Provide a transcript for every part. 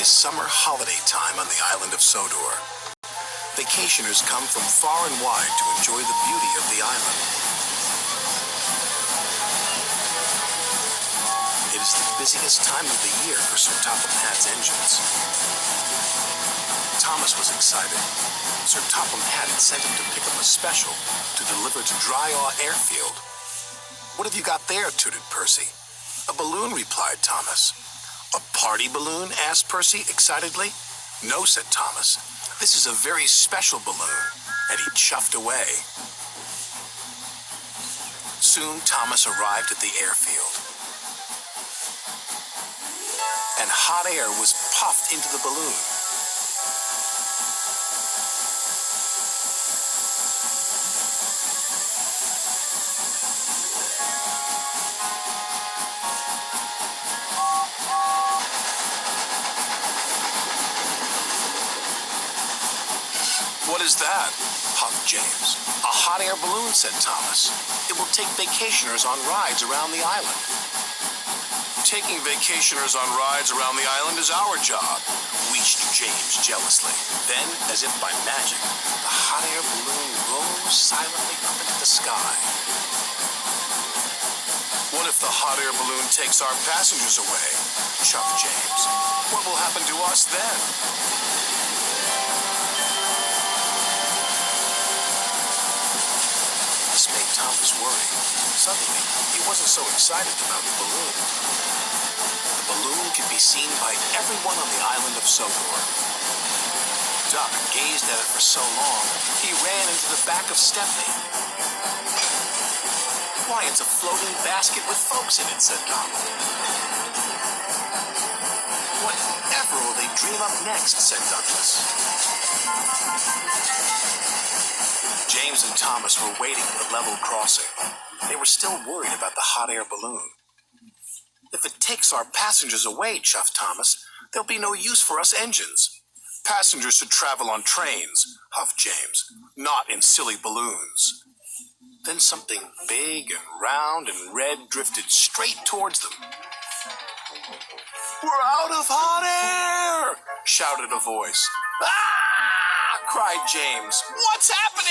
is summer holiday time on the island of Sodor. Vacationers come from far and wide to enjoy the beauty of the island. It is the busiest time of the year for Sir Topham Hatt's engines. Thomas was excited. Sir Topham Hatt had sent him to pick up a special to deliver to Dryaw Airfield. "What have you got there?" tooted Percy. "A balloon," replied Thomas. "A party balloon?" asked Percy excitedly. "No," said Thomas. "This is a very special balloon," and he chuffed away. Soon Thomas arrived at the airfield, and hot air was puffed into the balloon. "What is that?" puffed James. "A hot air balloon," said Thomas. "It will take vacationers on rides around the island." "Taking vacationers on rides around the island is our job," wheezed James jealously. Then, as if by magic, the hot air balloon rose silently up into the sky. "What if the hot air balloon takes our passengers away?" chuffed James. "What will happen to us then?" This made Thomas worry. Suddenly, he wasn't so excited about the balloon. The balloon could be seen by everyone on the island of Sodor. Duck gazed at it for so long, he ran into the back of Stepney. "Why, it's a floating basket with folks in it," said Donald. "Whatever will they dream up next?" said Douglas. James and Thomas were waiting at the level crossing. They were still worried about the hot air balloon. "If it takes our passengers away," chuffed Thomas, "there'll be no use for us engines." "Passengers should travel on trains," huffed James, "not in silly balloons." Then something big and round and red drifted straight towards them. "We're out of hot air!" shouted a voice. "Ah!" cried James. "What's happening?"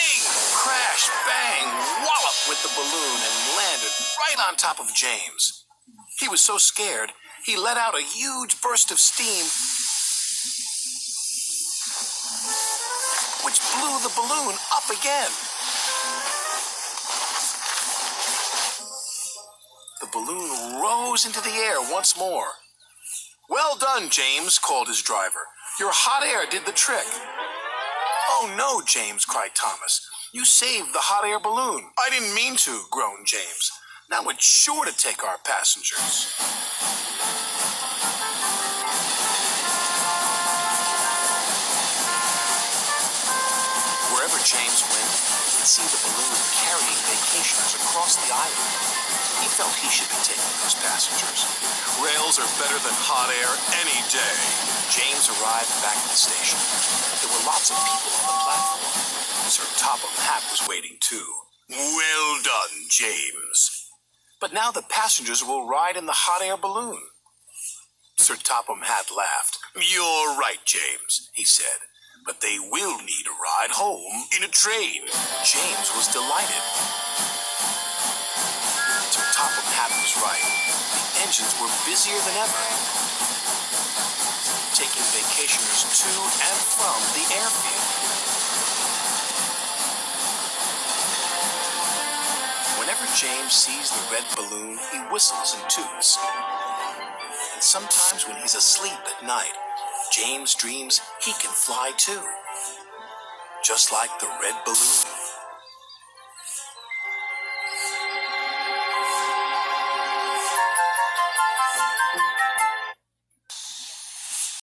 Crash, bang, wallop went the balloon and landed right on top of James. He was so scared, he let out a huge burst of steam, which blew the balloon up again. The balloon rose into the air once more. "Well done, James," called his driver. "Your hot air did the trick." "Oh no, James," cried Thomas. "You saved the hot air balloon." "I didn't mean to," groaned James. "Now it's sure to take our passengers." Wherever James went, he could see the balloon carrying vacationers across the island. He felt he should be taking those passengers. "Rails are better than hot air any day." James arrived back at the station. There were lots of people on the platform. Sir Topham Hatt was waiting too. "Well done, James." "But now the passengers will ride in the hot air balloon." Sir Topham Hatt laughed. "You're right, James," he said. "But they will need a ride home in a train." James was delighted. Sir Topham Hatt was right. The engines were busier than ever, taking vacationers to and from the airfield. Whenever James sees the red balloon, he whistles and toots. And sometimes when he's asleep at night, James dreams he can fly too, just like the red balloon.